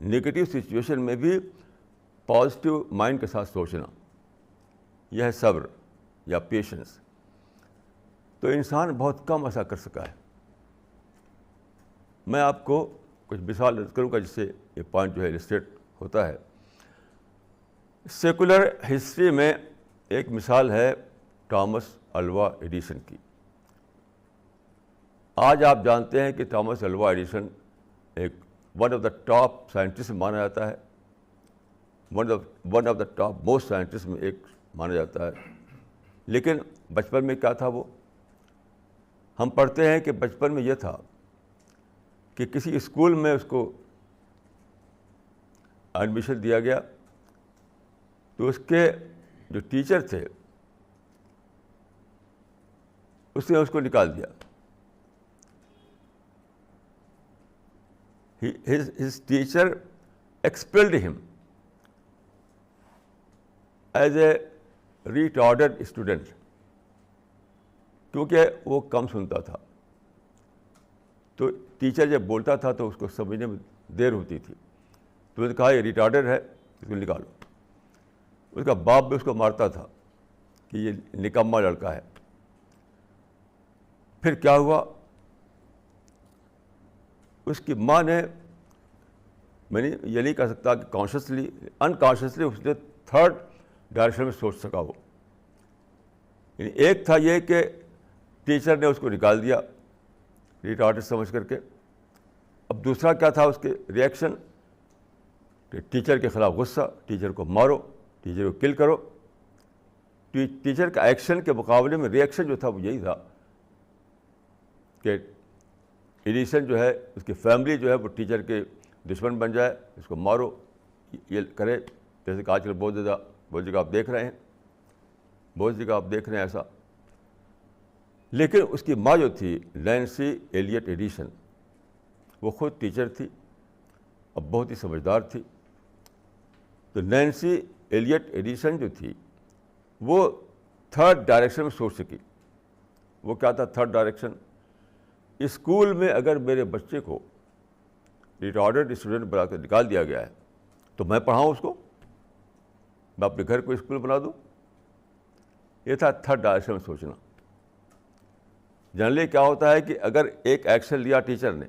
Negative situation میں بھی positive mind کے ساتھ سوچنا، یہ ہے صبر یا پیشنس. تو انسان بہت کم ایسا کر سکا ہے. میں آپ کو کچھ مثال کروں گا جس سے یہ پوائنٹ جو ہے السٹریٹ ہوتا ہے. سیکولر ہسٹری میں ایک مثال ہے تھامس الوا ایڈیسن کی. آج آپ جانتے ہیں کہ تھامس الوا ایڈیسن ایک one of the top scientist مانا جاتا ہے، one of the top most scientist میں ایک مانا جاتا ہے. لیکن بچپن میں کیا تھا وہ؟ ہم پڑھتے ہیں کہ بچپن میں یہ تھا کہ کسی اسکول میں اس کو ایڈمیشن دیا گیا تو اس کے جو ٹیچر تھے اس نے اس کو نکال دیا. His teacher expelled him as a retarded student کیونکہ وہ کم سنتا تھا. تو ٹیچر جب بولتا تھا تو اس کو سمجھنے میں دیر ہوتی تھی. تو اس نے کہا یہ ریٹارڈر ہے، اس کو نکالو. اس کا باپ بھی اس کو مارتا تھا کہ یہ نکما لڑکا ہے. پھر کیا ہوا؟ اس کی ماں نے، میں یہ نہیں کہہ سکتا کہ کانشیسلی، انکانشیسلی اس نے تھرڈ ڈائریکشن میں سوچ سکا وہ. یعنی ایک تھا یہ کہ ٹیچر نے اس کو نکال دیا ریٹارڈ سمجھ کر کے. اب دوسرا کیا تھا اس کے ریئیکشن؟ کہ ٹیچر کے خلاف غصہ، ٹیچر کو مارو، ٹیچر کو کل کرو. ٹیچر کا ایکشن کے مقابلے میں ریئیکشن جو تھا وہ یہی تھا کہ ایڈیسن جو ہے، اس کی فیملی جو ہے وہ ٹیچر کے دشمن بن جائے، اس کو مارو، یہ کرے. جیسے کہ آج کل بہت جگہ آپ دیکھ رہے ہیں، بہت جگہ آپ دیکھ رہے ہیں ایسا. لیکن اس کی ماں جو تھی نینسی ایلیٹ ایڈیسن، وہ خود ٹیچر تھی اور بہت ہی سمجھدار تھی. تو نینسی ایلیٹ ایڈیسن جو تھی وہ تھرڈ ڈائریکشن میں سوچ سکی. وہ کیا تھا تھرڈ ڈائریکشن؟ اسکول میں اگر میرے بچے کو ریٹارڈڈ اسٹوڈنٹ بنا کر نکال دیا گیا ہے تو میں پڑھاؤں اس کو، میں اپنے گھر کو اسکول بنا دوں. یہ تھا تھرڈ ڈائریکشن میں سوچنا. جنرلی کیا ہوتا ہے کہ اگر ایک ایکشن لیا ٹیچر نے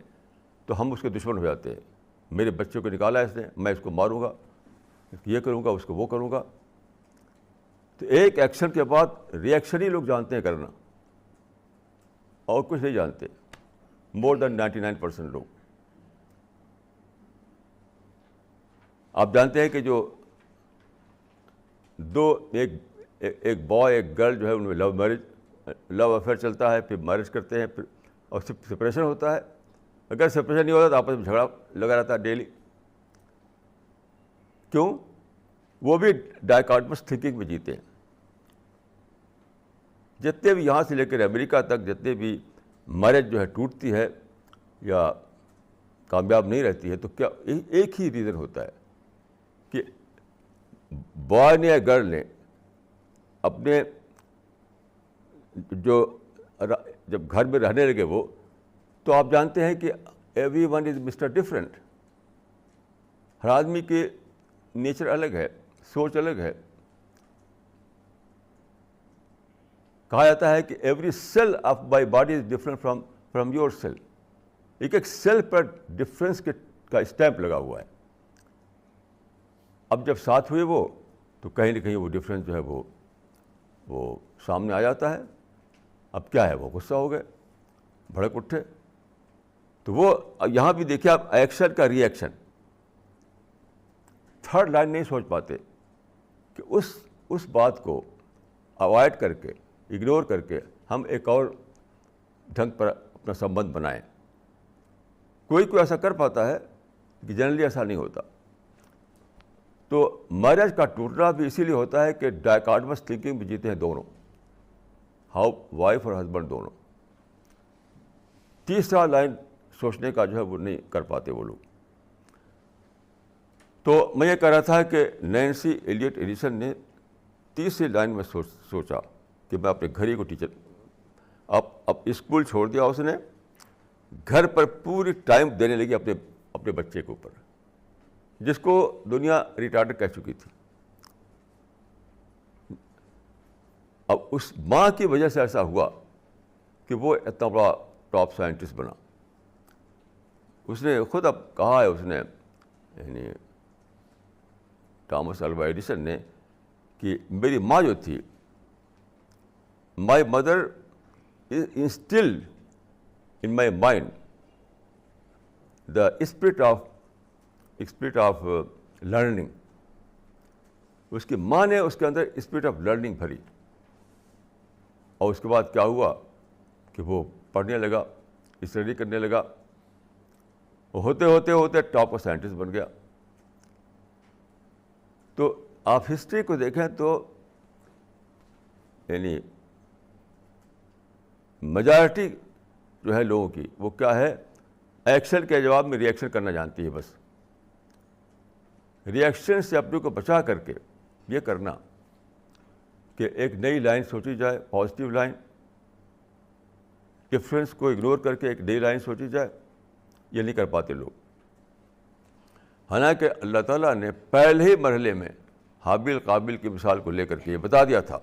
تو ہم اس کے دشمن ہو جاتے ہیں. میرے بچے کو نکالا اس نے، میں اس کو ماروں گا، یہ کروں گا، اس کو وہ کروں گا. تو ایک ایکشن کے بعد ریئیکشن ہی لوگ جانتے ہیں کرنا، اور کچھ نہیں جانتے. مور دین 99% لوگ. آپ جانتے ہیں کہ جو ایک بوائے ایک گرل جو ہے ان میں لو افیئر چلتا ہے، پھر میرج کرتے ہیں، پھر اور سپریشن ہوتا ہے. اگر سپریشن نہیں ہوتا تو آپس میں جھگڑا لگا رہتا ہے ڈیلی. کیوں؟ وہ بھی ڈائیکاٹمس تھنکنگ میں جیتے ہیں. جتنے بھی یہاں سے لے کر امریکہ تک جتنے بھی میرج جو ہے ٹوٹتی ہے یا کامیاب نہیں رہتی ہے، تو کیا ایک ہی ریزن ہوتا ہے کہ بوائے نے یا گرل نے اپنے جو جب گھر میں رہنے لگے وہ، تو آپ جانتے ہیں کہ everyone is mister different. ہر آدمی کے نیچر الگ ہے، سوچ الگ ہے. کہا جاتا ہے کہ every cell of my body is different from your cell. ایک سیل پر ڈفرینس کا اسٹیمپ لگا ہوا ہے. اب جب ساتھ ہوئے وہ، تو کہیں نہ کہیں وہ ڈفرینس جو ہے وہ سامنے آ جاتا ہے. اب کیا ہے، وہ غصہ ہو گئے، بھڑک اٹھے. تو وہ یہاں بھی دیکھیے آپ، ایکشن کا ری ایکشن. تھرڈ لائن نہیں سوچ پاتے کہ اس بات کو اوائڈ کر کے، اگنور کر کے ہم ایک اور ڈھنگ پر اپنا سمبند بنائیں. کوئی ایسا کر پاتا ہے کہ جنرلی ایسا نہیں ہوتا. تو میرج کا ٹوٹنا بھی اسی لیے ہوتا ہے کہ ڈائیکاٹمس تھنکنگ میں جیتے ہیں دونوں، وائف اور ہسبینڈ دونوں. تیسرا لائن سوچنے کا جو ہے وہ نہیں کر پاتے وہ لوگ. تو میں یہ کہہ رہا تھا کہ نینسی ایلیٹ ایڈیسن نے تیسری لائن میں سوچا کہ میں اپنے گھر ہی کو ٹیچر. اب اسکول چھوڑ دیا اس نے، گھر پر پوری ٹائم دینے لگی اپنے بچے کے اوپر. جس کو دنیا ریٹارڈ کہہ چکی تھی. اب اس ماں کی وجہ سے ایسا ہوا کہ وہ اتنا بڑا ٹاپ سائنٹسٹ بنا. اس نے خود اب کہا ہے, اس نے یعنی تھامس الوا ایڈیسن نے, کہ میری ماں جو تھی, my mother instilled in my mind the spirit of learning. اس کی ماں نے اس کے اندر اسپرٹ آف لرننگ بھری, اور اس کے بعد کیا ہوا کہ وہ پڑھنے لگا, اسٹڈی کرنے لگا, ہوتے ہوتے ہوتے ٹاپ کا سائنٹسٹ بن گیا. تو آپ ہسٹری کو دیکھیں تو یعنی میجارٹی جو ہے لوگوں کی, وہ کیا ہے, ایکشن کے جواب میں ری ایکشن کرنا جانتی ہے. بس ری ایکشن سے اپنے کو بچا کر کے یہ کرنا کہ ایک نئی لائن سوچی جائے, پازیٹیو لائن, ڈفرینس کو اگنور کر کے ایک نئی لائن سوچی جائے, یہ نہیں کر پاتے لوگ. حالانکہ اللہ تعالیٰ نے پہلے ہی مرحلے میں حابیل قابل کی مثال کو لے کر کے یہ بتا دیا تھا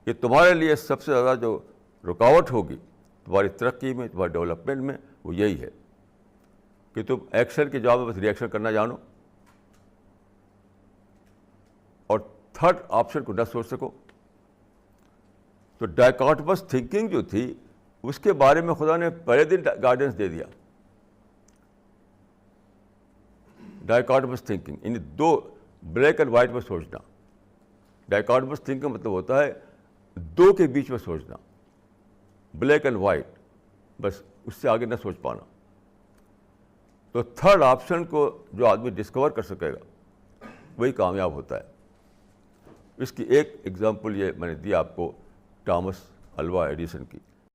کہ تمہارے لیے سب سے زیادہ جو رکاوٹ ہوگی تمہاری ترقی میں, تمہارے ڈیولپمنٹ میں, وہ یہی ہے کہ تم ایکشن کے جواب میں بس ری ایکشن کرنا جانو اور تھرڈ آپشن کو نہ سوچ سکو. تو ڈائیکاٹمس تھنکنگ جو تھی, اس کے بارے میں خدا نے پہلے دن گائیڈنس دے دیا. ڈائیکاٹمس تھنکنگ یعنی دو بلیک اینڈ وائٹ میں سوچنا. ڈائیکاٹمس تھنکنگ کا مطلب ہوتا ہے دو کے بیچ میں سوچنا, بلیک اینڈ وائٹ, بس اس سے آگے نہ سوچ پانا. تو تھرڈ آپشن کو جو آدمی ڈسکور کر سکے گا وہی کامیاب ہوتا ہے. اس کی ایک ایگزامپل یہ میں نے دی آپ کو تھامس الوا ایڈیسن کی.